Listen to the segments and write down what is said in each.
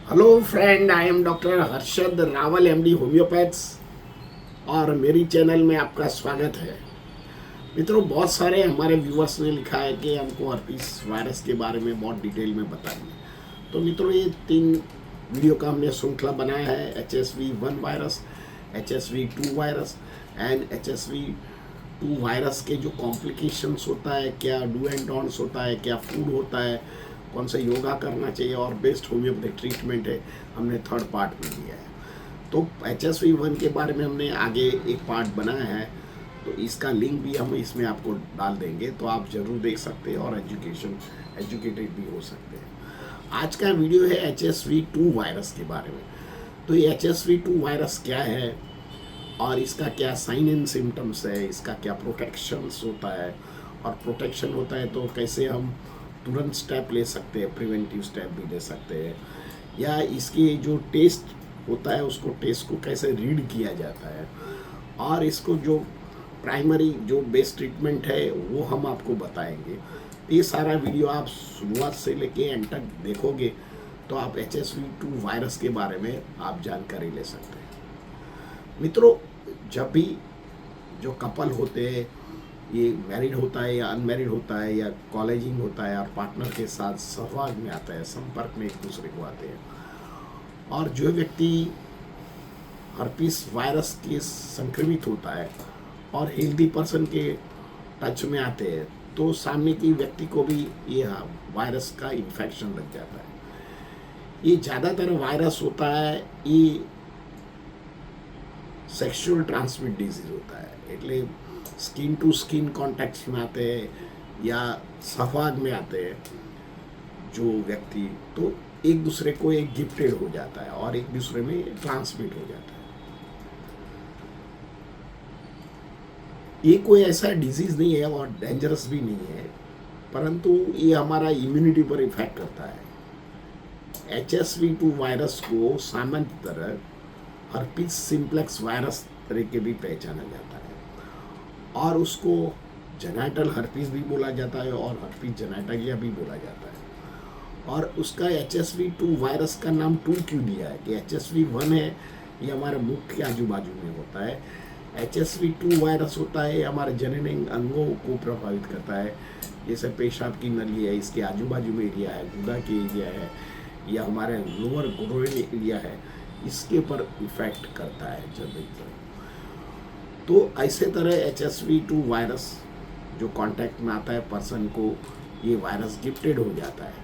Hello friend, I am doctor Harshad Rawal MD homeopaths और मेरी channel में आपका स्वागत है। मित्रों, बहुत सारे हमारे व्यूअर्स ने लिखा है कि हमको हर्पीस वायरस के बारे में बहुत डिटेल में बताइए। तो मित्रों, ये 3 वीडियो का हमने श्रृंखला बनाया है। HSV-1 virus, HSV-2 virus and HSV-2 virus के जो कॉम्प्लिकेशंस होता है, क्या डू एंड डोंट्स होता है, क्या फूड होता है, कौन सा योगा करना चाहिए और बेस्ट होम्योपैथिक ट्रीटमेंट है, हमने 3rd पार्ट में लिया है। तो HSV-1 के बारे में हमने आगे एक पार्ट बनाया है, तो इसका लिंक भी हम इसमें आपको डाल देंगे, तो आप ज़रूर देख सकते हैं और एजुकेटेड भी हो सकते हैं। आज का वीडियो है HSV-2 वायरस के बारे में। तो ये HSV-2 वायरस क्या है और इसका क्या साइन एंड सिम्टम्स है, इसका क्या प्रोटेक्शंस होता है, और प्रोटेक्शन होता है तो कैसे हम तुरंत स्टेप ले सकते हैं, प्रिवेंटिव स्टेप भी ले सकते हैं, या इसकी जो टेस्ट होता है उसको टेस्ट को कैसे रीड किया जाता है, और इसको जो प्राइमरी जो बेस्ट ट्रीटमेंट है वो हम आपको बताएंगे। ये सारा वीडियो आप शुरुआत से लेके एंड तक देखोगे तो आप HSV-2 वायरस के बारे में आप जानकारी ले सकते हैं। मित्रों, जब भी जो कपल होते हैं, ये मैरिड होता है या अनमैरिड होता है या कॉलेजिंग होता है और पार्टनर के साथ सहवाग में आता है, संपर्क में एक दूसरे को आते हैं, और जो व्यक्ति हर्पीस वायरस के संक्रमित होता है और हेल्दी पर्सन के टच में आते हैं, तो सामने की व्यक्ति को भी ये वायरस का इन्फेक्शन लग जाता है। ये ज़्यादातर वायरस होता है, ये सेक्सुअल ट्रांसमिट डिजीज होता है, એટલે स्किन टू स्किन कॉन्टैक्ट्स में आते हैं या सहवाग में आते हैं जो व्यक्ति, तो एक दूसरे को एक गिफ्टेड हो जाता है और एक दूसरे में ट्रांसमिट हो जाता है। ये कोई ऐसा डिजीज नहीं है और डेंजरस भी नहीं है, परंतु ये हमारा इम्यूनिटी पर इफेक्ट करता है। HSV-2 वायरस को सामान्य तरह हर्पीस सिम्प्लेक्स वायरस तरीके भी पहचाना जाता है, और उसको जेनाइटल हर्पीस भी बोला जाता है और हर्पीस जेनाइटलिया भी बोला जाता है। और उसका HSV-2 वायरस का नाम 2 क्यों दिया है कि HSV-1 है, ये हमारे मुख के आजू बाजू में होता है। HSV-2 वायरस होता है, हमारे जननेंद्रिय अंगों को प्रभावित करता है, जैसे पेशाब की नली है, इसके आजू बाजू में एरिया है, गुदा के एरिया है, या हमारे लोअर ग्रोइन एरिया है, इसके ऊपर इफेक्ट करता है जनरली। तो ऐसे तरह HSV-2 वायरस जो कांटेक्ट में आता है पर्सन को, ये वायरस गिफ्टेड हो जाता है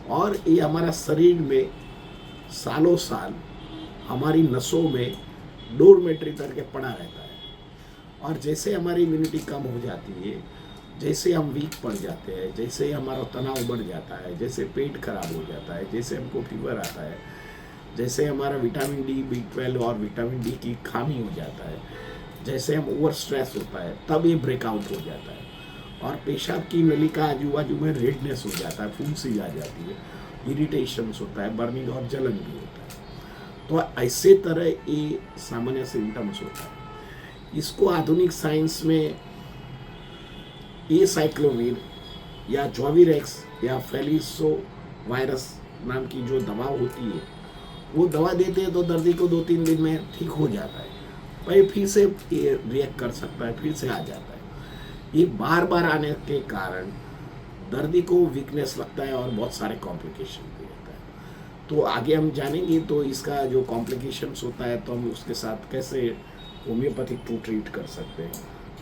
और ये हमारा शरीर में सालों साल हमारी नसों में डोरमेट्री करके पड़ा रहता है, और जैसे हमारी इम्यूनिटी कम हो जाती है, जैसे हम वीक पड़ जाते हैं, जैसे हमारा तनाव बढ़ जाता है, जैसे पेट खराब हो जाता है, जैसे हमको फीवर आता है, जैसे हमारा विटामिन D, B12 और विटामिन D की खामी हो जाता है, जैसे हम ओवर स्ट्रेस होता है, तब ये ब्रेकआउट हो जाता है और पेशाब की नली का आजू बाजू में रेडनेस हो जाता है, फुंसी आ जाती है, इरिटेशंस होता है, बर्निंग और जलन भी होता है। तो ऐसे तरह ये सामान्य सिम्टम्स होता है। इसको आधुनिक साइंस में ए साइक्लोविर या जोविरेक्स या फेलिसो वायरस नाम की जो दवा होती है, वो दवा देते हैं तो दर्दी को 2-3 दिन में ठीक हो जाता है, भाई फिर से ये रिएक्ट कर सकता है, फिर से आ जाता है। ये बार बार आने के कारण दर्दी को वीकनेस लगता है और बहुत सारे कॉम्प्लिकेशन भी होता है। तो आगे हम जानेंगे तो इसका जो कॉम्प्लिकेशंस होता है, तो हम उसके साथ कैसे होम्योपैथिक टू ट्रीट कर सकते हैं,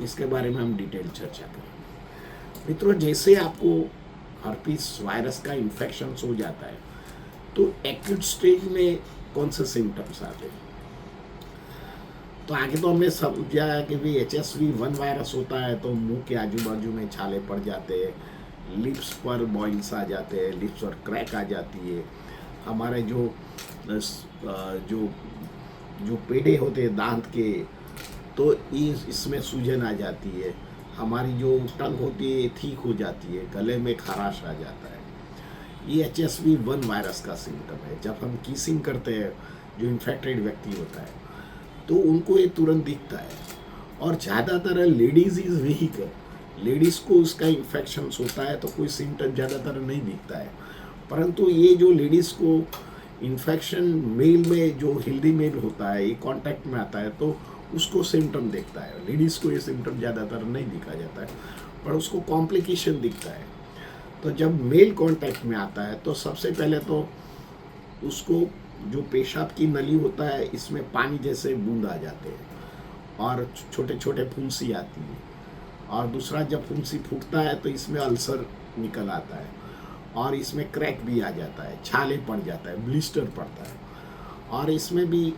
इसके बारे में हम डिटेल चर्चा करें। मित्रों, जैसे आपको हर्पीस वायरस का इन्फेक्शन हो जाता है तो एक्यूट स्टेज में कौन से सिम्टम्स आते हैं, तो आगे तो हमने समझा कि भी HSV-1 वायरस होता है तो मुंह के आजू बाजू में छाले पड़ जाते हैं, लिप्स पर बॉइल्स आ जाते हैं, लिप्स पर क्रैक आ जाती है, हमारे जो जो जो पेड़े होते हैं दांत के, तो इसमें सूजन आ जाती है, हमारी जो टंग होती है ठीक हो जाती है, गले में खराश आ जाता है। ये HSV-1 वायरस का सिम्टम है। जब हम कीसिंग करते हैं, जो इन्फेक्टेड व्यक्ति होता है, तो उनको ये तुरंत दिखता है, और ज़्यादातर लेडीज़ इज व्हीकल, लेडीज़ को उसका इन्फेक्शन होता है तो कोई सिम्टम ज़्यादातर नहीं दिखता है, परंतु ये जो लेडीज़ को इन्फेक्शन मेल में जो हेल्दी मेल होता है, ये कांटेक्ट में आता है तो उसको सिम्टम दिखता है। लेडीज़ को ये सिम्टम ज़्यादातर नहीं दिखा जाता है, पर उसको कॉम्प्लिकेशन दिखता है। तो जब मेल कांटेक्ट में आता है तो सबसे पहले तो उसको जो पेशाब की नली होता है, इसमें पानी जैसे बूंद आ जाते हैं और छोटे छोटे फुंसी आती है। और दूसरा, जब फुंसी फूटता है तो इसमें अल्सर निकल आता है और इसमें क्रैक भी आ जाता है, छाले पड़ जाता है, ब्लिस्टर पड़ता है। और इसमें भी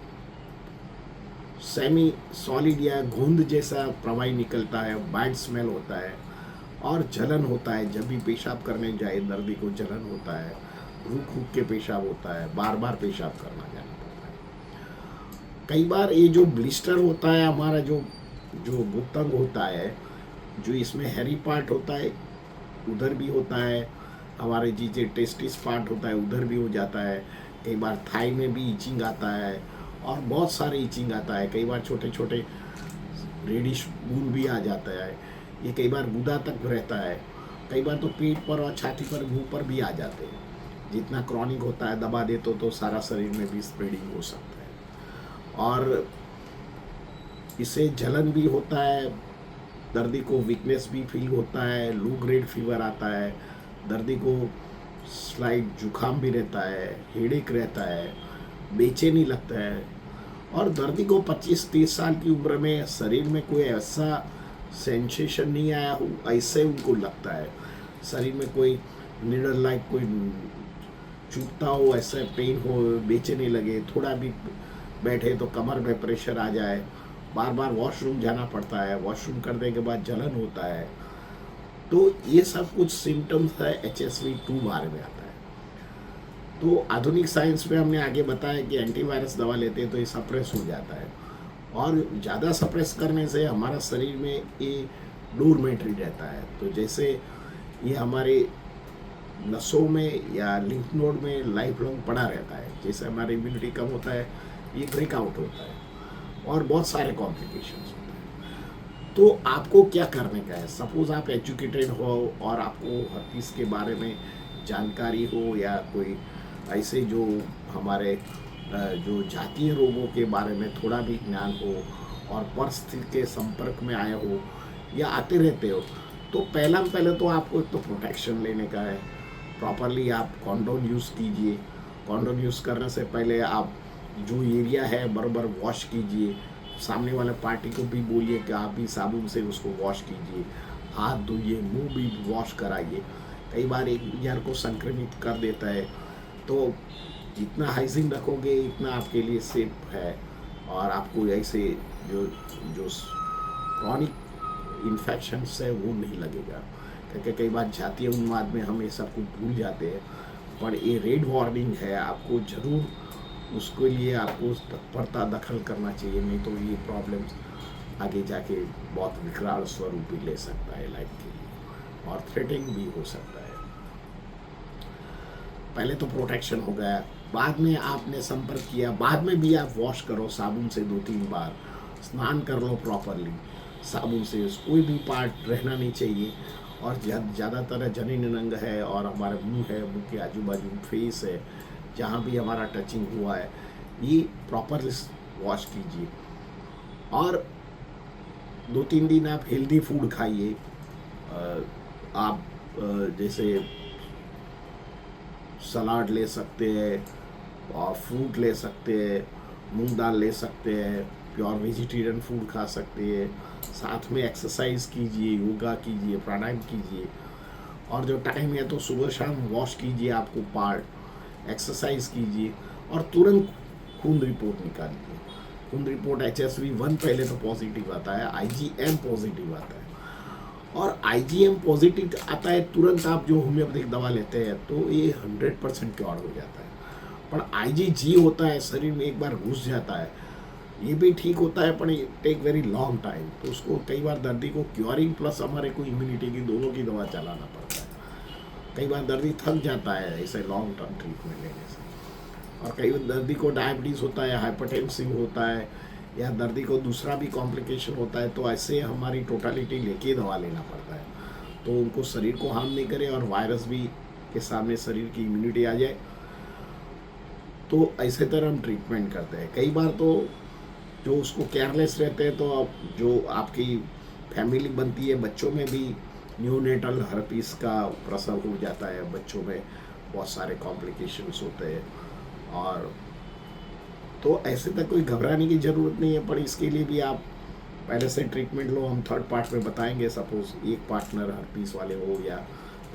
सेमी सॉलिड या घुंद जैसा प्रवाही निकलता है, बैड स्मेल होता है और जलन होता है। जब भी पेशाब करने जाए दर्दी को जलन होता है, रुक रुक के पेशाब होता है, बार बार पेशाब करना जाना पड़ता है। कई बार ये जो ब्लिस्टर होता है हमारा, जो जो गुप्तंग होता है, जो इसमें हैरी पार्ट होता है उधर भी होता है, हमारे जी टेस्टिस पार्ट होता है उधर भी हो जाता है। कई बार थाई में भी ईचिंग आता है और बहुत सारे ईचिंग आता है। कई बार छोटे छोटे रेडिश बूंद भी आ जाता है। ये कई बार गुदा तक रहता है। कई बार तो पेट पर और छाती पर, मुंह पर भी आ जाते हैं। जितना क्रॉनिक होता है, दबा दे तो सारा शरीर में भी स्प्रेडिंग हो सकता है। और इससे जलन भी होता है, दर्दी को वीकनेस भी फील होता है, लो ग्रेड फीवर आता है, दर्दी को स्लाइट जुकाम भी रहता है, हेडेक रहता है, बेचैनी लगता है। और दर्दी को 25-30 साल की उम्र में शरीर में कोई ऐसा सेंसेशन नहीं आया हो, ऐसे उनको लगता है। शरीर में कोई नीडल लाइक कोई चुभता हो, ऐसा पेन हो, बेचैनी लगे, थोड़ा भी बैठे तो कमर में प्रेशर आ जाए, बार बार वॉशरूम जाना पड़ता है, वॉशरूम करने के बाद जलन होता है। तो ये सब कुछ सिम्टम्स है HSV-2 बारे में आता है। तो आधुनिक साइंस में हमने आगे बताया कि एंटीवायरस दवा लेते हैं तो ये सप्रेस हो जाता है, और ज़्यादा सप्रेस करने से हमारा शरीर में ये डोरमेंट्री रहता है। तो जैसे ये हमारे नसों में या लिंफ नोड में लाइफ लॉन्ग पड़ा रहता है। जैसे हमारी इम्यूनिटी कम होता है, ये ब्रेकआउट होता है और बहुत सारे कॉम्प्लिकेशंस होते हैं। तो आपको क्या करने का है? सपोज आप एजुकेटेड हो और आपको हर चीज़ के बारे में जानकारी हो, या कोई ऐसे जो हमारे जो जातीय रोगों के बारे में थोड़ा भी ज्ञान हो और परिस्थिति के संपर्क में आए हो या आते रहते हो, तो पहले तो आपको एक तो प्रोटेक्शन लेने का है। प्रॉपरली आप कॉन्डोम यूज़ कीजिए। कॉन्डोम यूज़ करने से पहले आप जो एरिया है बराबर वॉश कीजिए। सामने वाले पार्टी को भी बोलिए कि आप भी साबुन से उसको वॉश कीजिए, हाथ धोइए, मुंह भी वॉश कराइए। कई बार एक दूसरे को संक्रमित कर देता है, तो जितना हाइजीन रखोगे इतना आपके लिए सेफ है। और आपको ऐसे जो जो क्रॉनिक इन्फेक्शंस है वो नहीं लगेगा, क्योंकि कई बार जातीय उन्माद में हम ये सब कुछ भूल जाते हैं। पर ये रेड वार्निंग है, आपको ज़रूर उसके लिए आपको तत्परता दखल करना चाहिए, नहीं तो ये प्रॉब्लम्स आगे जाके बहुत विकराल स्वरूप भी ले सकता है लाइफ के लिए, और थ्रेटिंग भी हो सकता है। पहले तो प्रोटेक्शन हो गया, बाद में आपने संपर्क किया, बाद में भी आप वॉश करो साबुन से 2-3 बार, स्नान कर लो प्रॉपरली साबुन से। कोई भी पार्ट रहना नहीं चाहिए। और ज़्यादातर जनन अंग है और हमारा मुंह है, मुंह के आजू बाजू फेस है, जहाँ भी हमारा टचिंग हुआ है, ये प्रॉपर वॉश कीजिए। और 2-3 दिन आप हेल्दी फूड खाइए। आप जैसे सलाद ले सकते हैं और फ्रूट ले सकते हैं, मूंग दाल ले सकते हैं, प्योर वेजिटेरियन फूड खा सकते हैं। साथ में एक्सरसाइज कीजिए, योगा कीजिए, प्राणायाम कीजिए। और जो टाइम है तो सुबह शाम वॉश कीजिए आपको पार्ट, एक्सरसाइज कीजिए और तुरंत खून रिपोर्ट निकालिए। खून रिपोर्ट HSV-1 पहले तो पॉजिटिव आता है, IgM पॉजिटिव आता है। और IgM पॉजिटिव आता है तुरंत आप जो होम्योपैथिक दवा लेते हैं तो ये 100% क्योर हो जाता है। पर IgG होता है, शरीर में एक बार घुस जाता है, ये भी ठीक होता है, पर टेक वेरी लॉन्ग टाइम। तो उसको कई बार दर्दी को क्योरिंग प्लस हमारे को इम्यूनिटी की दोनों की दवा चलाना पड़ता है। कई बार दर्दी थक जाता है ऐसे लॉन्ग टर्म ट्रीटमेंट लेने से। और कई बार दर्दी को डायबिटीज़ होता है, हाइपरटेंसिव होता है, या दर्दी को दूसरा भी कॉम्प्लिकेशन होता है, तो ऐसे हमारी टोटलिटी लेके दवा लेना पड़ता है, तो उनको शरीर को हार्म नहीं करे और वायरस भी के सामने शरीर की इम्यूनिटी आ जाए। तो ऐसे तरह हम ट्रीटमेंट करते हैं। कई बार तो जो उसको केयरलेस रहते हैं तो अब जो आपकी फैमिली बनती है, बच्चों में भी न्यूनेटल हर्पीस का प्रसव हो जाता है, बच्चों में बहुत सारे कॉम्प्लिकेशंस होते हैं। और तो ऐसे तक कोई घबराने की ज़रूरत नहीं है, पर इसके लिए भी आप पहले से ट्रीटमेंट लो। हम थर्ड पार्ट में बताएंगे। सपोज एक पार्टनर हर्पीस वाले हो या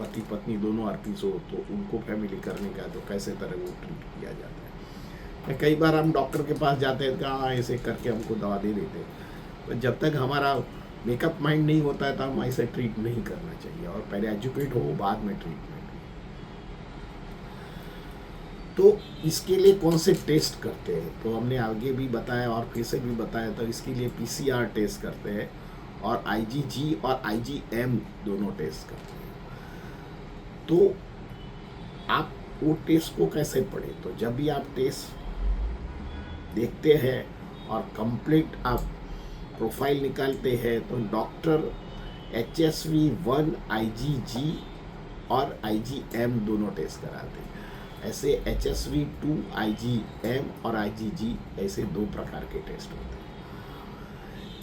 पति पत्नी दोनों हर्पीस हो, तो उनको फैमिली करने का तो कैसे तरह वो ट्रीट किया जाता है। कई बार हम डॉक्टर के पास जाते हैं, कहाँ ऐसे करके हमको दवा दे देते हैं, तो जब तक हमारा मेकअप माइंड नहीं होता है तो हम ऐसे ट्रीट नहीं करना चाहिए, और पहले एजुकेट हो बाद में ट्रीटमेंट। तो इसके लिए कौन से टेस्ट करते हैं, तो हमने आगे भी बताया और फिर से भी बताया। तो इसके लिए पीसीआर टेस्ट करते हैं और आईजीजी और आईजीएम दोनों टेस्ट करते हैं। तो आप वो टेस्ट को कैसे पढ़े, तो जब भी आप टेस्ट देखते हैं और कंप्लीट आप प्रोफाइल निकालते हैं, तो डॉक्टर HSV1 IgG और IgM दोनों टेस्ट कराते हैं। ऐसे HSV2 IgM और IgG ऐसे दो प्रकार के टेस्ट होते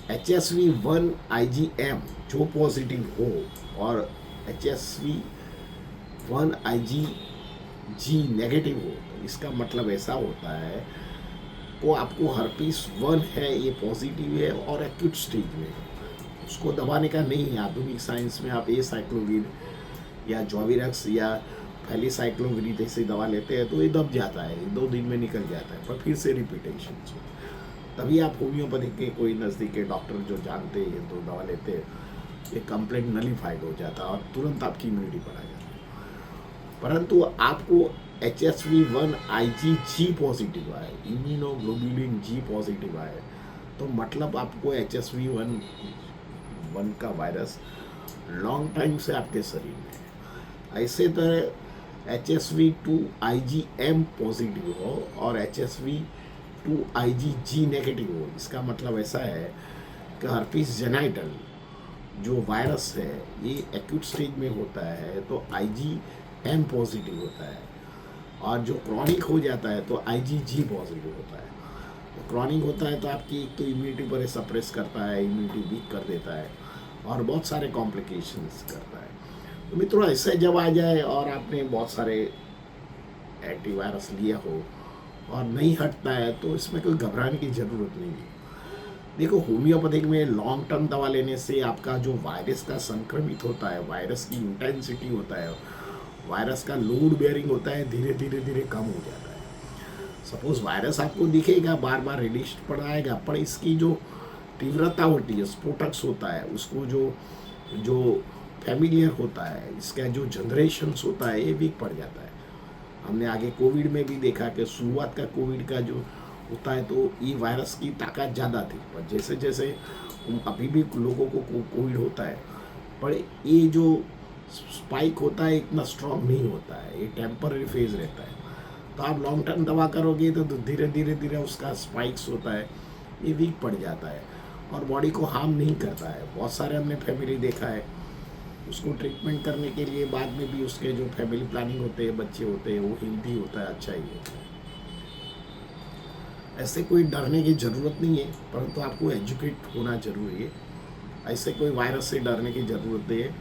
हैं। HSV1 IgM जो पॉजिटिव हो और HSV1 IgG नेगेटिव हो, तो इसका मतलब ऐसा होता है वो आपको हर्पीस 1 है, ये पॉजिटिव है और एक्यूट स्टेज में है, उसको दबाने का नहीं है। आधुनिक साइंस में आप एसाइक्लोविर या जोविरक्स या फैलीसाइक्लोविर जैसे दवा लेते हैं तो ये दब जाता है, 2 दिन में निकल जाता है, पर फिर से रिपीटेशन हो। तभी आप होम्योपैथी के कोई नज़दीक के डॉक्टर जो जानते हैं तो दवा लेते हैं, ये कंप्लेंट नलीफाइड हो जाता है और तुरंत आपकी इम्यूनिटी बढ़ा जाती है। परंतु आपको HSV1 IgG पॉजिटिव आए, इम्यूनोग्लोबुलिन G पॉजिटिव आए, तो मतलब आपको HSV1 का वायरस लॉन्ग टाइम से आपके शरीर में है। ऐसे तरह HSV2 IgM पॉजिटिव हो और HSV2 IgG नेगेटिव हो, इसका मतलब ऐसा है कि हर्पीस जेनाइटल जो वायरस है ये एक्यूट स्टेज में होता है तो IgM पॉजिटिव होता है, और जो क्रॉनिक हो जाता है तो IgG पॉजिटिव होता है। तो क्रॉनिक होता है तो आपकी एक तो इम्यूनिटी पर सप्रेस करता है, इम्यूनिटी वीक कर देता है और बहुत सारे कॉम्प्लिकेशंस करता है। तो मित्रों, ऐसे जब आ जाए और आपने बहुत सारे एंटीवायरस लिया हो और नहीं हटता है, तो इसमें कोई घबराने की ज़रूरत नहीं है। देखो, होम्योपैथिक में लॉन्ग टर्म दवा लेने से आपका जो वायरस का संक्रमित होता है, वायरस की इंटेंसिटी होता है, वायरस का लोड बेयरिंग होता है, धीरे धीरे धीरे कम हो जाता है। सपोज वायरस आपको दिखेगा, बार बार रिलीज पड़ाएगा, पर इसकी जो तीव्रता होती है, स्पोटक्स होता है, उसको जो जो फैमिलियर होता है, इसका जो जनरेशन्स होता है, ये वीक पड़ जाता है। हमने आगे कोविड में भी देखा कि शुरुआत का कोविड का जो होता है तो ये वायरस की ताकत ज़्यादा थी, पर जैसे जैसे अभी भी लोगों को कोविड होता है, पर ये जो स्पाइक होता है इतना स्ट्रॉन्ग नहीं होता है, ये टेम्पररी फेज रहता है। तो आप लॉन्ग टर्म दवा करोगे तो धीरे धीरे धीरे उसका स्पाइक्स होता है, ये वीक पड़ जाता है और बॉडी को हार्म नहीं करता है। बहुत सारे हमने फैमिली देखा है, उसको ट्रीटमेंट करने के लिए बाद में भी उसके जो फैमिली प्लानिंग होते हैं, बच्चे होते हैं, वो हेल्दी होता है, अच्छा ही होता है। ऐसे कोई डरने की ज़रूरत नहीं है, परंतु आपको एजुकेट होना जरूरी है। ऐसे कोई वायरस से डरने की ज़रूरत नहीं है।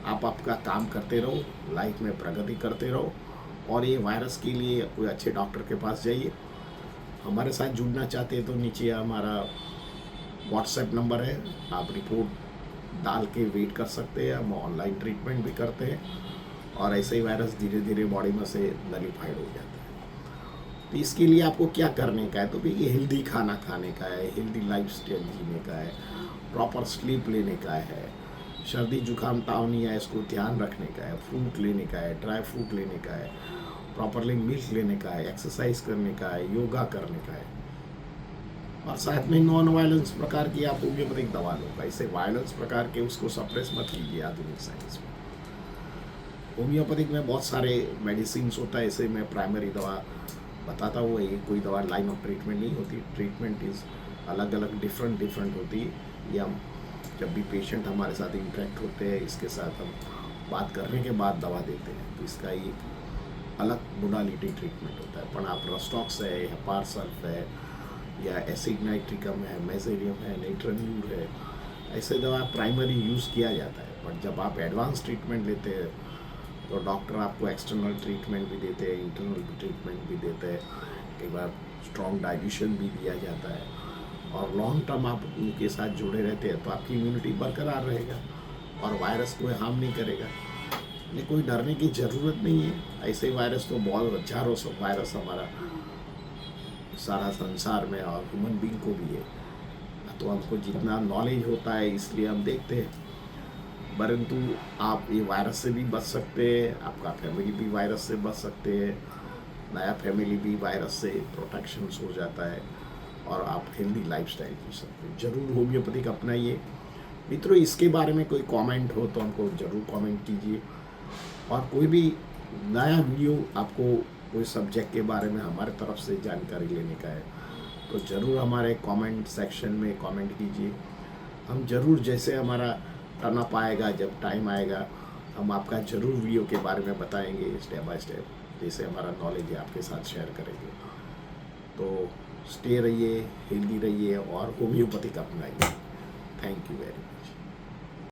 आप आपका काम करते रहो, लाइफ में प्रगति करते रहो, और ये वायरस के लिए कोई अच्छे डॉक्टर के पास जाइए। हमारे साथ जुड़ना चाहते हैं तो नीचे हमारा व्हाट्सएप नंबर है, आप रिपोर्ट डाल के वेट कर सकते हैं। हम ऑनलाइन ट्रीटमेंट भी करते हैं और ऐसे ही वायरस धीरे धीरे बॉडी में से नलीफाइड हो जाता है। तो इसके लिए आपको क्या करने का है, तो भाई ये हेल्दी खाना खाने का है, हेल्दी लाइफस्टाइल जीने का है, प्रॉपर स्लीप लेने का है, सर्दी जुकाम ताव नहीं है इसको ध्यान रखने का है, फ्रूट लेने का है, ड्राई फ्रूट लेने का है, प्रॉपरली मिल्क लेने का है, एक्सरसाइज करने का है, योगा करने का है, और साथ में नॉन वायलेंस प्रकार की आप होम्योपैथिक दवा लो। ऐसे वायलेंस प्रकार के उसको सप्रेस मत कीजिए। आधुनिक साइंस में होम्योपैथिक में बहुत सारे मेडिसिन होता है, ऐसे मैं प्राइमरी दवा बताता हूँ। ये कोई दवा लाइन ऑफ ट्रीटमेंट नहीं होती, ट्रीटमेंट इज़ अलग अलग डिफरेंट होती है। ये हम जब भी पेशेंट हमारे साथ इंटरेक्ट होते हैं, इसके साथ हम बात करने के बाद दवा देते हैं, तो इसका ये अलग मोडालिटी ट्रीटमेंट होता है, पण आप रस्टॉक्स है या पारसल्फ है या एसिड नाइट्रिकम है, मेजेरियम है, नाइट्रोन्यूर है, ऐसे दवा प्राइमरी यूज़ किया जाता है। पर जब आप एडवांस ट्रीटमेंट लेते हैं तो डॉक्टर आपको एक्सटर्नल ट्रीटमेंट भी देते हैं, इंटरनल ट्रीटमेंट भी देते हैं, कई बार स्ट्रॉन्ग डाइल्यूशन भी दिया जाता है, और लॉन्ग टर्म आप उनके साथ जुड़े रहते हैं तो आपकी इम्यूनिटी बरकरार रहेगा और वायरस कोई हार्म नहीं करेगा। ये कोई डरने की ज़रूरत नहीं है। ऐसे वायरस तो बहुत हजारों सौ वायरस हमारा सारा संसार में और ह्यूमन बींग को भी है, तो हमको जितना नॉलेज होता है इसलिए हम देखते हैं, परंतु आप ये वायरस से भी बच सकते हैं, आपका फैमिली भी वायरस से बच सकते हैं, नया फैमिली भी वायरस से प्रोटेक्शन हो जाता है और आप हेल्दी लाइफस्टाइल जी सकते हैं। जरूर होम्योपैथिक अपनाइए। मित्रों, इसके बारे में कोई कमेंट हो तो हमको ज़रूर कमेंट कीजिए, और कोई भी नया वीडियो आपको कोई सब्जेक्ट के बारे में हमारे तरफ से जानकारी लेने का है तो ज़रूर हमारे कमेंट सेक्शन में कमेंट कीजिए। हम ज़रूर जैसे हमारा टर्न अप आएगा, जब टाइम आएगा, हम आपका ज़रूर वीडियो के बारे में बताएंगे स्टेप बाय स्टेप, जैसे हमारा नॉलेज है आपके साथ शेयर करेंगे। तो स्टे रहिए, हेल्दी रहिए और होम्योपैथिक अपनाइए। Thank you very much.